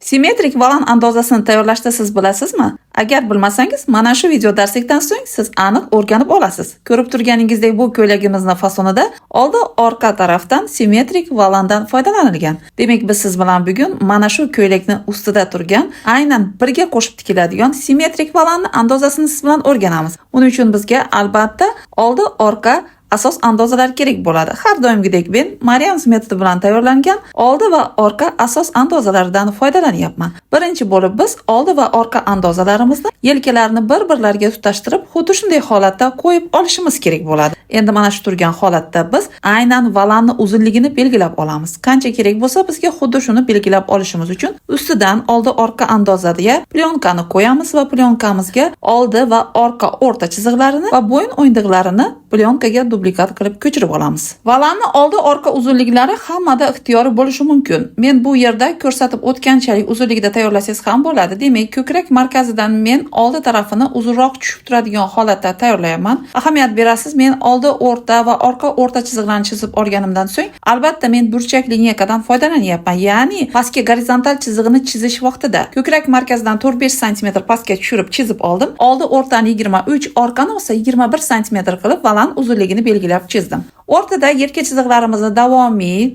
Simmetrik volan andozasini tayyorlashda siz bilasizmi? Agar bilmasangiz, mana shu video darslikdan so'ng siz aniq o'rganib olasiz. Ko'rib turganingizdek bu ko'ylagimizning fasonida oldi orqa tarafdan simmetrik volandan foydalanilgan. Demak, biz siz bilan bugun mana shu ko'ylakning ustida turgan, aynan birga qo'shib tikiladigan simmetrik volanning andozasini siz bilan o'rganamiz. Uning uchun bizga albatta oldi orqa asos andozalar kerak bo'ladi. Har doimgidek men Maryams metodi bilan tayyorlangan oldi va orqa asos andozalaridan foydalanyapman. Birinchi bo'lib biz oldi va orqa andozalarimizni yelkalarni bir-birlariga tutashtirib, xuddi shunday holatda qo'yib olishimiz kerak bo'ladi. Endi mana shu turgan holatda biz aynan volanni uzunligini belgilab olamiz. Qancha kerak bo'lsa bizga xuddi shuni belgilab olishimiz uchun ustidan oldi orqa andozasiga plyonkani qo'yamiz va plyonkamizga oldi va orqa o'rta chiziqlarini va bo'yin o'yindiqlarini plyonkaga dublikat qilib ko'chirib olamiz. Volanni oldi orqa uzunliklari hammada ixtiyoriy bo'lishi mumkin. Men bu yerda ko'rsatib o'tganchalik uzunligida tayyorlasangiz ham bo'ladi. Demak, ko'krak markazidan men oldi tarafini uzunroq tushib turadigan holatda tayyorlayman. Ahamiyat berasiz, men oldi o'rta va orqa o'rta chiziqlarni chizib olganimdan so'ng, albatta men burchak lineykadan foydalanyapman. Ya'ni pastga gorizontal chizig'ini chizish vaqtida ko'krak markazidan 4-5 sm pastga tushirib chizib oldim. Oldi o'rtani 23, orqani esa 21 sm qilib volan uzunligini belgilab chizdim. O'rtada yelka chiziqlarimizni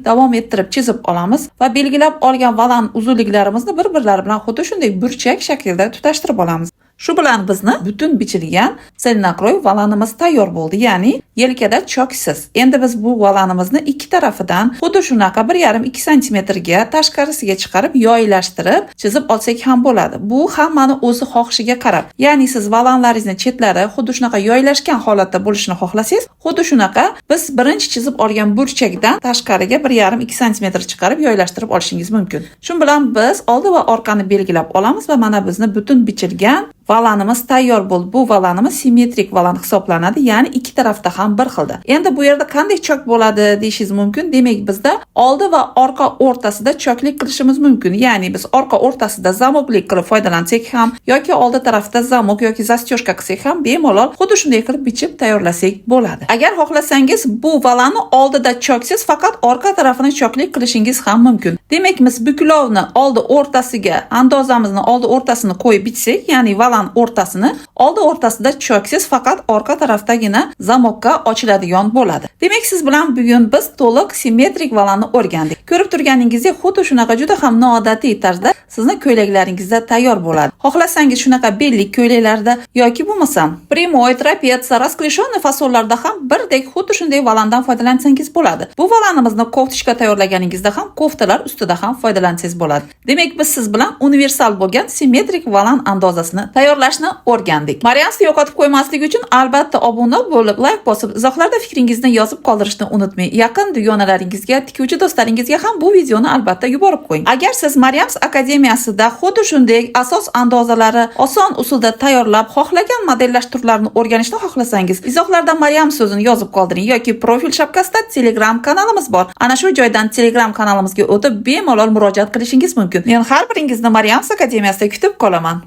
davom ettirib chizib olamiz va belgilab olgan volan uzunliklarimizni bir-birlari bilan xuddi shunday burchak shaklida tutashtirib olamiz. Shu bilan bizni butun bichilgan selnakroy volanimiz tayyor bo'ldi, ya'ni yelkada choksiz. Endi biz bu volanimizni ikki tarafidan xuddi shunaqa 1,5-2 sm ga tashqarisiga chiqarib yoylashtirib chizib olsak ham bo'ladi. Bu hammani o'zi xohishiga qarab. Ya'ni siz volanlaringizni chetlari xuddi shunaqa yoylashgan holatda bo'lishini xohlasangiz, xuddi shunaqa biz birinchi chizib olgan burchakdan tashqariga 1,5-2 sm chiqarib yoylashtirib olishingiz mumkin. Shu bilan biz oldi va orqani belgilab olamiz va mana bizni butun bichilgan volanimiz tayyor bo'ldi. Bu volanimiz simmetrik volan hisoblanadi, ya'ni ikki tarafda ham bir xilda. Endi bu yerda qanday chok bo'ladi deyishingiz mumkin. Demak, bizda oldi va orqa o'rtasida choklik qilishimiz mumkin. Ya'ni biz orqa o'rtasida zamoklik qilib foydalansak ham yoki oldi tarafda zamok yoki zastyoshka qilsak ham bemalol xuddi shunday qilib bichib tayyorlasak bo'ladi. Agar xohlasangiz bu volanni oldida choksiz, faqat orqa tarafini choklik qilishingiz ham mumkin. Demak, biz buklovni oldi o'rtasiga andozamizni oldi o'rtasini qo'yib bichsak, ya'ni volan o'rtasini oldi o'rtasida choksiz, faqat orqa tarafdagina zamokka ochiladigan bo'ladi. Demak, siz bilan bugun biz to'liq simmetrik volanni o'rgandik. Ko'rib turganingizdek, xuddi shunaqa juda ham noodatiy tarzda sizning ko'ylaklaringizda tayyor bo'ladi. Xohlasangiz shunaqa bellik ko'ylaklarda yoki bo'lmasam primoy, trapetsa, raskleshonli fasonlarda ham birdek xuddi shunday volandan foydalansangiz bo'ladi. Bu volanimizni koftishka tayyorlaganingizda ham koftalar ustida ham foydalansangiz bo'ladi. Demak, biz siz bilan universal bo'lgan simmetrik volan andozasini tayyorlashni o'rgandik. Maryamsni yo'qotib qo'ymaslik uchun albatta obuna bo'lib, like bosib, izohlarda fikringizni yozib qoldirishni unutmang. Yaqin dugonalaringizga, tikuvchi do'stlaringizga ham bu videoni albatta yuborib qo'ying. Agar siz Maryams akademiyasida xuddi shunday asos andozalari oson usulda tayyorlab, xohlagan modellash turlarini o'rganishni xohlasangiz, izohlarda Maryam so'zini yozib qoldiring yoki profil shapkasida Telegram kanalimiz bor. Ana shu joydan Telegram kanalimizga o'tib bemalol murojaat qilishingiz mumkin. Men har biringizni Maryams akademiyasida kutib qolaman.